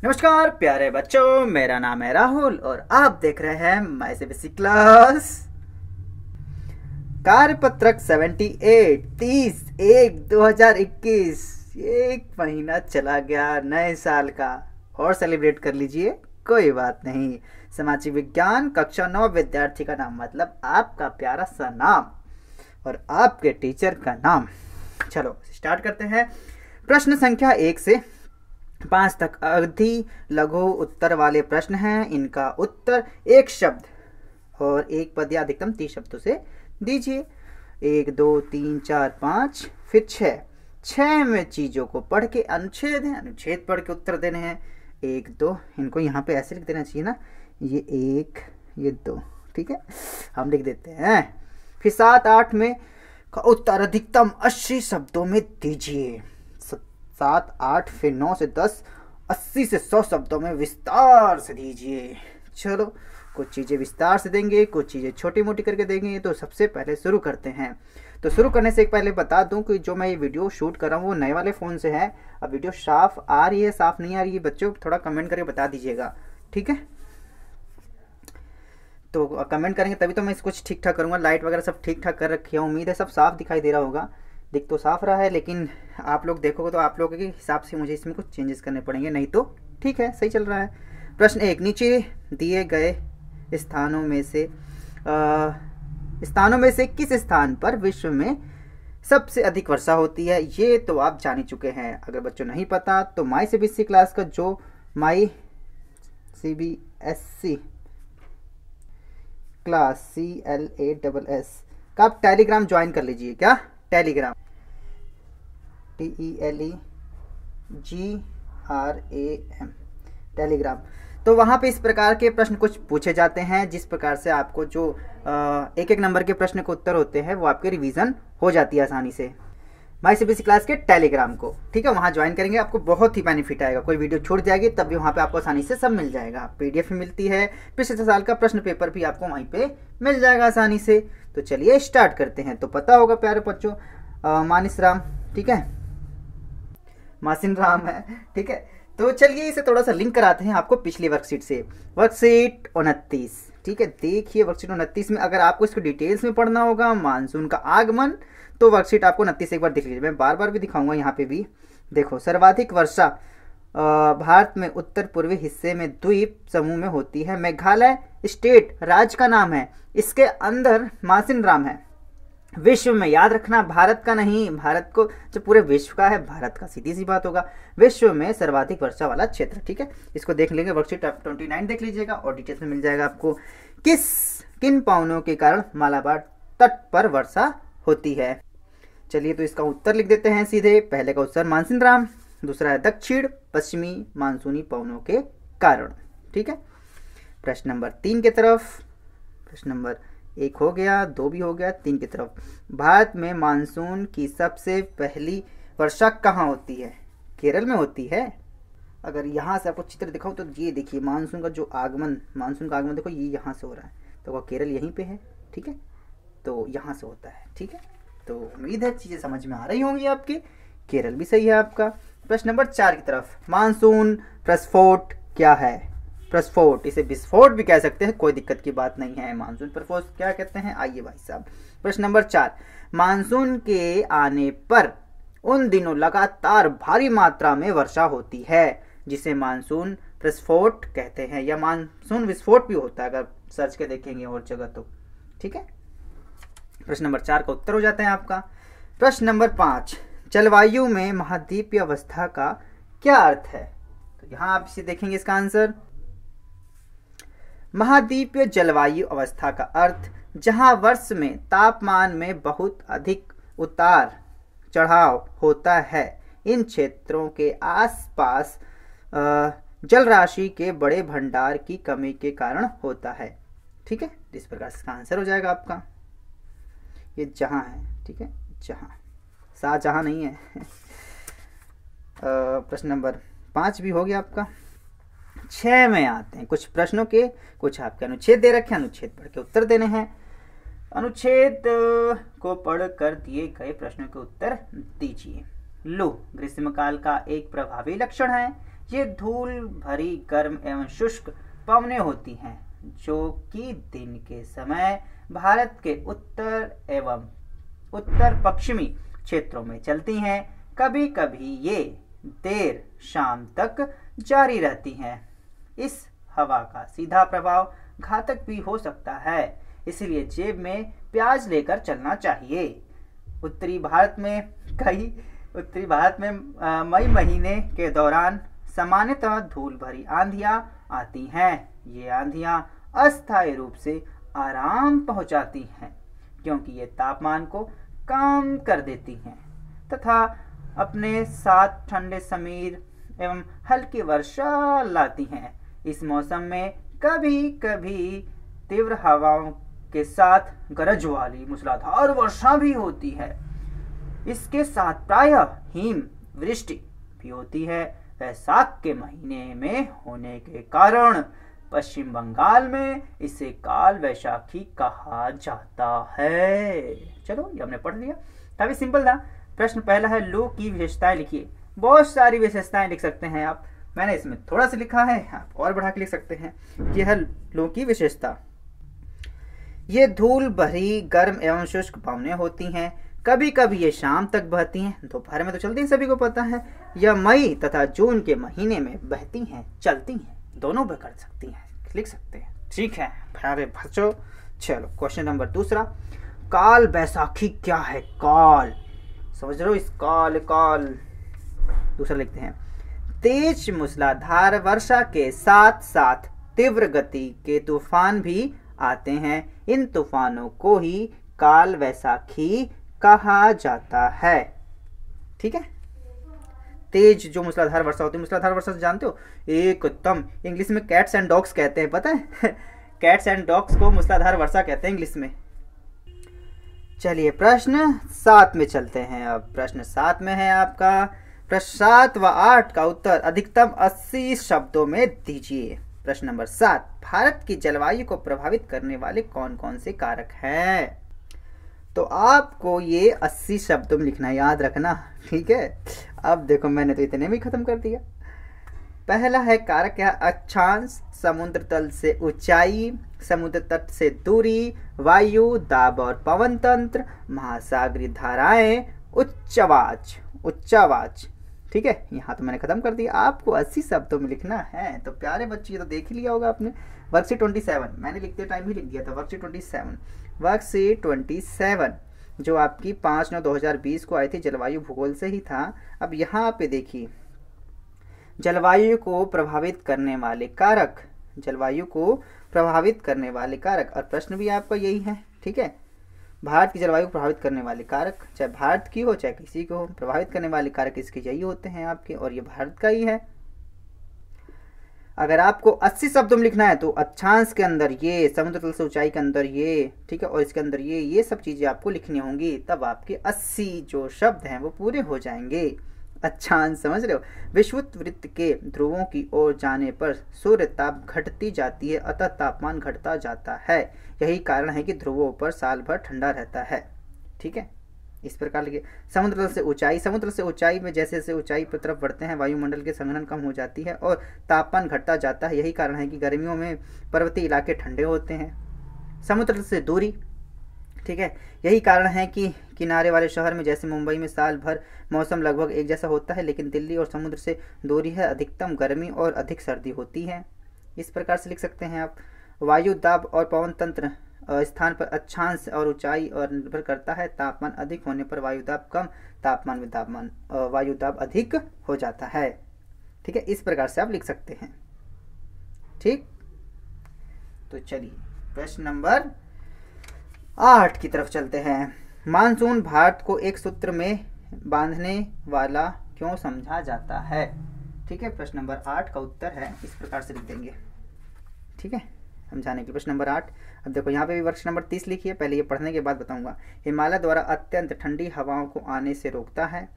नमस्कार प्यारे बच्चों, मेरा नाम है राहुल और आप देख रहे हैं माय सीबीएसई क्लास। कार्यपत्रक 78 30/1/2021। एक महीना चला गया नए साल का और सेलिब्रेट कर लीजिए, कोई बात नहीं। सामाजिक विज्ञान कक्षा 9 विद्यार्थी का नाम, मतलब आपका प्यारा सा नाम और आपके टीचर का नाम। चलो स्टार्ट करते हैं। प्रश्न संख्या 1 से 5 तक अवधि लघु उत्तर वाले प्रश्न हैं। इनका उत्तर एक शब्द और एक पद या अधिकतम 30 शब्दों से दीजिए। 1 2 3 4 5 फिर 6 में चीजों को पढ़ के अनुच्छेद है, अनुच्छेद पढ़ के उत्तर देने हैं। 1 2 इनको यहाँ पे ऐसे लिख देना चाहिए ना, ये 1 ये 2, ठीक है, हम लिख देते हैं। फिर 7 8 में का उत्तर अधिकतम 80 शब्दों में दीजिए। 7 8 फिर 9 से 10 80 से 100 शब्दों में विस्तार से दीजिए। चलो कुछ चीज़ें विस्तार से देंगे, कुछ चीज़ें छोटी मोटी करके देंगे। तो सबसे पहले शुरू करते हैं। तो शुरू करने से एक पहले बता दूं कि जो मैं ये वीडियो शूट कर रहा हूँ वो नए वाले फ़ोन से है। अब वीडियो साफ आ रही है साफ नहीं आ रही है, बच्चों थोड़ा कमेंट करके बता दीजिएगा, ठीक है। तो कमेंट करेंगे तभी तो मैं इसको ठीक ठाक करूँगा। लाइट वगैरह सब ठीक ठाक कर रखी है, उम्मीद है सब साफ दिखाई दे रहा होगा। दिख तो साफ रहा है, लेकिन आप लोग देखोगे तो आप लोगों के हिसाब से मुझे इसमें कुछ चेंजेस करने पड़ेंगे, नहीं तो ठीक है सही चल रहा है। प्रश्न 1, नीचे दिए गए स्थानों में से किस स्थान पर विश्व में सबसे अधिक वर्षा होती है? ये तो आप जान ही चुके हैं। अगर बच्चों नहीं पता तो माई सीबीएसई क्लास का जो माई सीबीएसई क्लास CLASS का आप टेलीग्राम ज्वाइन कर लीजिए। क्या टेलीग्राम? TELEGRAM Telegram. तो वहाँ पे इस प्रकार के प्रश्न कुछ पूछे जाते हैं, जिस प्रकार से आपको जो एक एक नंबर के प्रश्न के उत्तर होते हैं वो आपके रिवीजन हो जाती है आसानी से। माई सीबीएसई क्लास के टेलीग्राम को, ठीक है, वहाँ ज्वाइन करेंगे, आपको बहुत ही बेनिफिट आएगा। कोई वीडियो छूट जाएगी तब भी वहाँ पे आपको आसानी से सब मिल जाएगा। PDF मिलती है, पिछले साल का प्रश्न पेपर भी आपको वहीं पे मिल जाएगा आसानी से। तो चलिए स्टार्ट करते हैं। तो पता होगा प्यारे बच्चों, मानिस राम, ठीक है, मासिन राम है, ठीक है। तो चलिए इसे थोड़ा सा लिंक कराते हैं आपको पिछली वर्कशीट से। वर्कशीट 29, ठीक है, देखिए वर्कशीट 29 में अगर आपको इसको डिटेल्स में पढ़ना होगा, मानसून का आगमन, तो वर्कशीट आपको 29 एक बार देख लीजिए। मैं बार बार भी दिखाऊंगा, यहाँ पे भी देखो। सर्वाधिक वर्षा भारत में उत्तर पूर्वी हिस्से में द्वीप समूह में होती है। मेघालय स्टेट राज्य का नाम है, इसके अंदर मासिन राम है। विश्व में, याद रखना भारत का नहीं, भारत को जो पूरे विश्व का है, भारत का सीधी सी बात होगा। विश्व में सर्वाधिक वर्षा वाला क्षेत्र, ठीक है, इसको देख लेंगे। वर्कशीट 29 देख लीजिएगा और डिटेल्स में मिल जाएगा आपको। किन पवनों के कारण मालाबार तट पर वर्षा होती है? चलिए तो इसका उत्तर लिख देते हैं सीधे। पहले का उत्तर मानसून राम, दूसरा है दक्षिण पश्चिमी मानसूनी पवनों के कारण, ठीक है। प्रश्न नंबर 3 की तरफ। प्रश्न नंबर 1 हो गया, 2 भी हो गया, 3 की तरफ। भारत में मानसून की सबसे पहली वर्षा कहाँ होती है? केरल में होती है। अगर यहाँ से आपको चित्र दिखाऊं तो ये देखिए, मानसून का जो आगमन, मानसून का आगमन देखो, ये यहाँ से हो रहा है, तो केरल यहीं पे है, ठीक है, तो यहाँ से होता है, ठीक है। तो उम्मीद है चीज़ें समझ में आ रही होंगी आपकी। केरल भी सही है आपका। प्रश्न नंबर 4 की तरफ। मानसून प्रस्फोट क्या है? प्रस्फोट, इसे विस्फोट भी कह सकते हैं, कोई दिक्कत की बात नहीं है। मानसून प्रस्फोट क्या कहते हैं, आइए भाई साहब। प्रश्न नंबर 4, मानसून के आने पर उन दिनों लगातार भारी मात्रा में वर्षा होती है, जिसे मानसून प्रस्फोट कहते हैं, या मानसून विस्फोट भी होता है अगर सर्च के देखेंगे और जगह तो, ठीक है। प्रश्न नंबर 4 का उत्तर हो जाता है आपका। प्रश्न नंबर 5, जलवायु में महाद्वीपीय अवस्था का क्या अर्थ है? तो यहां आप इसे देखेंगे, इसका आंसर महाद्वीपीय जलवायु अवस्था का अर्थ जहां वर्ष में तापमान में बहुत अधिक उतार चढ़ाव होता है। इन क्षेत्रों के आसपास जल राशि के बड़े भंडार की कमी के कारण होता है, ठीक है। इस प्रकार इसका आंसर हो जाएगा आपका। ये जहां है, ठीक है, जहां, शाहजहां नहीं है। प्रश्न नंबर 5 भी हो गया आपका। 6 में आते हैं कुछ प्रश्नों के, कुछ आपके अनुच्छेद दे रखे हैं, अनुच्छेद पढ़ के उत्तर देने हैं। अनुच्छेद को पढ़कर दिए गए प्रश्नों के उत्तर दीजिए। लू ग्रीष्मकाल का एक प्रभावी लक्षण है। ये धूल भरी गर्म एवं शुष्क पवनें होती हैं जो कि दिन के समय भारत के उत्तर एवं उत्तर पश्चिमी क्षेत्रों में चलती हैं। कभी कभी ये देर शाम तक जारी रहती हैं। इस हवा का सीधा प्रभाव घातक भी हो सकता है, इसलिए जेब में प्याज लेकर चलना चाहिए। उत्तरी भारत में मई महीने के दौरान सामान्यतः धूल भरी आंधियां आती हैं। ये आंधियां अस्थायी रूप से आराम पहुंचाती हैं क्योंकि ये तापमान को कम कर देती हैं तथा अपने साथ ठंडे समीर एवं हल्की वर्षा लाती हैं। इस मौसम में कभी कभी तीव्र हवाओं के साथ गरज वाली मूसलाधार वर्षा भी होती है। इसके साथ प्रायः हिम वृष्टि भी होती है। वैशाख के महीने में होने के कारण पश्चिम बंगाल में इसे काल वैशाखी कहा जाता है। चलो ये हमने पढ़ लिया, काफी सिंपल था। प्रश्न पहला है लू की विशेषताएं लिखिए। बहुत सारी विशेषताएं लिख सकते हैं आप, मैंने इसमें थोड़ा सा लिखा है, आप और बढ़ा के लिख सकते हैं। यह है लू की विशेषता। ये धूल भरी गर्म एवं शुष्क पवनें होती हैं। कभी कभी ये शाम तक बहती हैं, दोपहर में तो चलती हैं, सभी को पता है। यह मई तथा जून के महीने में बहती हैं, चलती हैं, दोनों भी कर सकती हैं, लिख सकते हैं। ठीक है प्यारे बच्चों, चलो क्वेश्चन नंबर दूसरा। काल वैशाखी क्या है? काल समझ रहे हो, इस काल दूसरा लिखते हैं। तेज मूसलाधार वर्षा के साथ साथ तीव्र गति के तूफान भी आते हैं। इन तूफानों को ही काल वैशाखी कहा जाता है। ठीक है, तेज जो मूसलाधार वर्षा होती है, मूसलाधार वर्षा जानते हो, एकदम इंग्लिश में कैट्स एंड डॉग्स कहते हैं, पता है कैट्स एंड डॉग्स को मूसलाधार वर्षा कहते हैं इंग्लिश में। चलिए प्रश्न 7 में चलते हैं। अब प्रश्न 7 में है आपका, प्रश्न 7 व 8 का उत्तर अधिकतम 80 शब्दों में दीजिए। प्रश्न नंबर 7, भारत की जलवायु को प्रभावित करने वाले कौन कौन से कारक हैं? तो आपको ये 80 शब्दों में लिखना, याद रखना, ठीक है। अब देखो मैंने तो इतने में खत्म कर दिया। पहला है कारक है अक्षांश, समुद्र तल से ऊंचाई, समुद्र तट से दूरी, वायु दाब और पवन तंत्र, महासागरीय धाराएं, उच्चावाच। ठीक है, यहाँ तो मैंने खत्म कर दिया। आपको 80 शब्दों में लिखना है। तो प्यारे बच्चे ये तो देख ही लिया होगा आपने। वर्कशीट 27 मैंने लिखते टाइम ही लिख दिया था। वर्कशीट 27 जो आपकी 5/9/2020 को आई थी, जलवायु भूगोल से ही था। अब यहाँ पे देखिए, जलवायु को प्रभावित करने वाले कारक, जलवायु को प्रभावित करने वाले कारक, और प्रश्न भी आपका यही है। ठीक है, भारत की जलवायु को प्रभावित करने वाले कारक, चाहे भारत की हो चाहे किसी को हो, प्रभावित करने वाले कारक इसके यही होते हैं आपके, और ये भारत का ही है। अगर आपको 80 शब्दों में लिखना है तो अक्षांश के अंदर ये, समुद्र तल से ऊंचाई के अंदर ये, ठीक है, और इसके अंदर ये सब चीजें आपको लिखनी होंगी, तब आपके 80 जो शब्द हैं वो पूरे हो जाएंगे। अक्षांश समझ रहे हो, विषुवत वृत्त के ध्रुवों की ओर जाने पर सूर्य ताप घटती जाती है, अतः तापमान घटता जाता है। यही कारण है कि ध्रुवों पर साल भर ठंडा रहता है। ठीक है, इस प्रकार लिखिए। समुद्र तल से ऊंचाई, समुद्र से ऊंचाई में जैसे जैसे ऊंचाई पर तरफ बढ़ते हैं वायुमंडल के संघनन कम हो जाती है और तापमान घटता जाता है। यही कारण है कि गर्मियों में पर्वतीय इलाके ठंडे होते हैं। समुद्र से दूरी, ठीक है, यही कारण है कि किनारे वाले शहर में जैसे मुंबई में साल भर मौसम लगभग एक जैसा होता है, लेकिन दिल्ली और समुद्र से दूरी है, अधिकतम गर्मी और अधिक सर्दी होती है। इस प्रकार से लिख सकते हैं आप। वायु दाब और पवन तंत्र स्थान पर अक्षांश और ऊंचाई और निर्भर करता है। तापमान अधिक होने पर वायु दाब कम, तापमान में वायु दाब अधिक हो जाता है। ठीक है, इस प्रकार से आप लिख सकते हैं। ठीक, तो चलिए प्रश्न नंबर 8 की तरफ चलते हैं। मानसून भारत को एक सूत्र में बांधने वाला क्यों समझा जाता है? ठीक है, प्रश्न नंबर 8 का उत्तर है, इस प्रकार से लिख देंगे। ठीक है, समझाने के लिए प्रश्न नंबर 8। अब देखो यहाँ पे भी वर्ष नंबर 30 लिखिए, पहले ये पढ़ने के बाद बताऊंगा। हिमालय द्वारा अत्यंत ठंडी हवाओं को आने से रोकता है।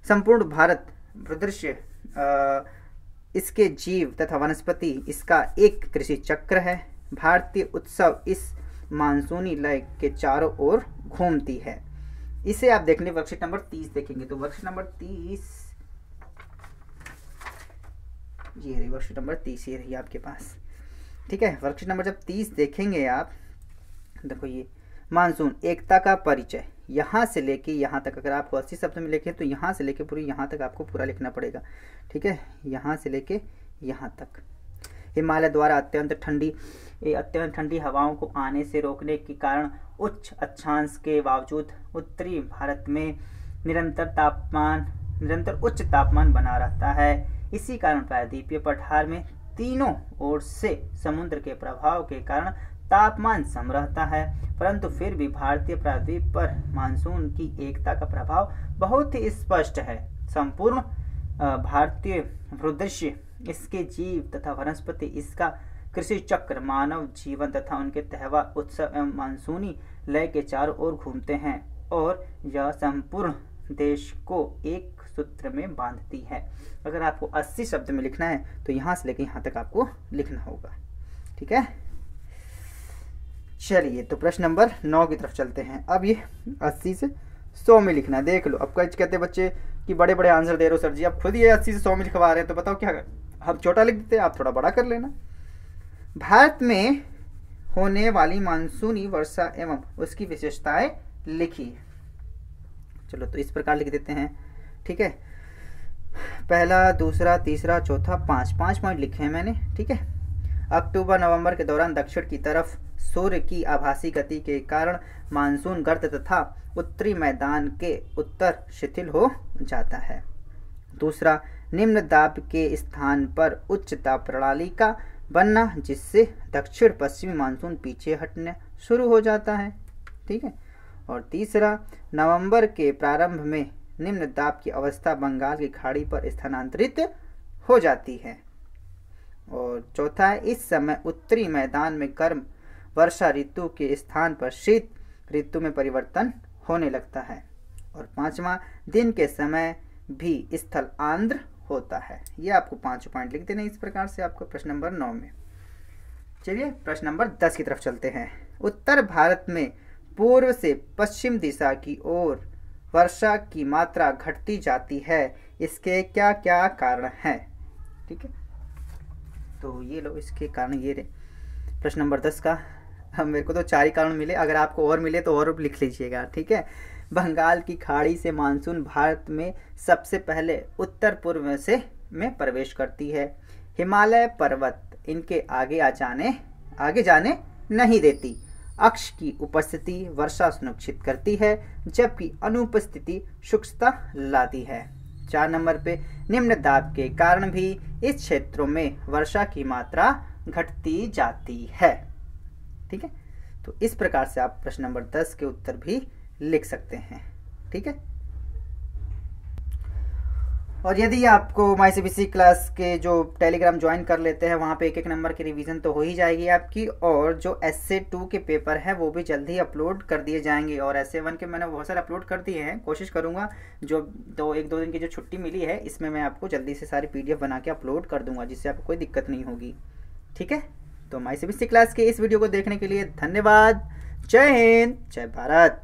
संपूर्ण भारत परिदृश्य इसके जीव तथा वनस्पति इसका एक कृषि चक्र है। भारतीय उत्सव इस मानसूनी लय के चारों ओर घूमती है। इसे आप देखने वर्कशीट नंबर 30 देखेंगे तो वर्कशीट नंबर 30 ये रही वर्कशीट नंबर 30, ये रही आपके पास। ठीक है, वर्कशीट नंबर जब 30 देखेंगे आप, देखो ये मानसून एकता का परिचय, यहाँ से लेके यहाँ तक अगर आपको 80 शब्द में लिखे तो यहाँ से लेके पूरी यहाँ तक आपको पूरा लिखना पड़ेगा। ठीक है, यहाँ से लेके यहाँ तक। हिमालय द्वारा अत्यंत ठंडी हवाओं को आने से रोकने के कारण उच्च अक्षांश के बावजूद उत्तरी भारत में निरंतर उच्च तापमान बना रहता है। इसी कारण प्रायद्वीपीय पठार में तीनों ओर से समुद्र के प्रभाव के कारण तापमान सम रहता है, परंतु फिर भी भारतीय प्रायद्वीप पर मानसून की एकता का प्रभाव बहुत ही स्पष्ट है। संपूर्ण भारतीय भूदृश्य, इसके जीव तथा वनस्पति, इसका कृषि चक्र, मानव जीवन तथा उनके त्योहार, उत्सव एवं मानसूनी लय के चारों ओर घूमते हैं और यह संपूर्ण देश को एक सूत्र में बांधती है। अगर आपको 80 शब्द में लिखना है तो यहाँ से लेकर यहाँ तक आपको लिखना होगा। ठीक है, चलिए तो प्रश्न नंबर 9 की तरफ चलते हैं। अब ये 80 से 100 में लिखना है। देख लो, अब कई कहते बच्चे कि बड़े बड़े आंसर दे रहे हो सर जी, आप खुद ये 80 से 100 में लिखवा रहे हैं, तो बताओ क्या हम छोटा लिख देते हैं, आप थोड़ा बड़ा कर लेना। भारत में होने वाली मानसूनी वर्षा एवं उसकी विशेषताएं लिखिए। चलो तो इस प्रकार लिख देते हैं। ठीक है, पहला, दूसरा, तीसरा, चौथा, 5 पॉइंट लिखे हैं मैंने। ठीक है, अक्टूबर नवंबर के दौरान दक्षिण की तरफ सूर्य की आभासी गति के कारण मानसून गर्त तथा उत्तरी मैदान के उत्तर शिथिल हो जाता है। दूसरा, निम्न दाब के स्थान पर उच्च दाब प्रणाली का बनना, जिससे दक्षिण पश्चिमी मानसून पीछे हटने शुरू हो जाता है। ठीक है, और तीसरा, नवंबर के प्रारंभ में निम्न दाब की अवस्था बंगाल की खाड़ी पर स्थानांतरित हो जाती है। और चौथा है, इस समय उत्तरी मैदान में गर्म वर्षा ऋतु के स्थान पर शीत ऋतु में परिवर्तन होने लगता है। और पांचवा, दिन के समय भी स्थल आंध्र होता है। ये आपको 5 पॉइंट लिख देना इस प्रकार से आपको प्रश्न नंबर 9 में। चलिए प्रश्न नंबर 10 की तरफ चलते हैं। उत्तर भारत में पूर्व से पश्चिम दिशा की ओर वर्षा की मात्रा घटती जाती है, इसके क्या क्या कारण हैं? ठीक है, तो ये लो इसके कारण ये रहे प्रश्न नंबर 10 का। हम मेरे को तो 4 ही कारण मिले, अगर आपको और मिले तो और लिख लीजिएगा। ठीक है, बंगाल की खाड़ी से मानसून भारत में सबसे पहले उत्तर पूर्व में प्रवेश करती है। हिमालय पर्वत इनके आगे जाने नहीं देती। अक्ष की उपस्थिति वर्षा सुनिश्चित करती है, जबकि अनुपस्थिति शुष्कता लाती है। 4 नंबर पे, निम्न दाब के कारण भी इस क्षेत्रों में वर्षा की मात्रा घटती जाती है। ठीक है, तो इस प्रकार से आप प्रश्न नंबर 10 के उत्तर भी लिख सकते हैं। ठीक है, और यदि आपको माई सीबीएसई क्लास के जो टेलीग्राम ज्वाइन कर लेते हैं, वहाँ पे एक नंबर की रिवीजन तो हो ही जाएगी आपकी, और जो एसए 2 के पेपर है वो भी जल्द ही अपलोड कर दिए जाएंगे। और एसए 1 के मैंने बहुत सारे अपलोड कर दिए हैं, कोशिश करूँगा जो 1-2 दिन की जो छुट्टी मिली है इसमें मैं आपको जल्दी से सारी PDF बना के अपलोड कर दूँगा, जिससे आपको कोई दिक्कत नहीं होगी। ठीक है, तो माई सीबीएसई क्लास के इस वीडियो को देखने के लिए धन्यवाद। जय हिंद, जय भारत।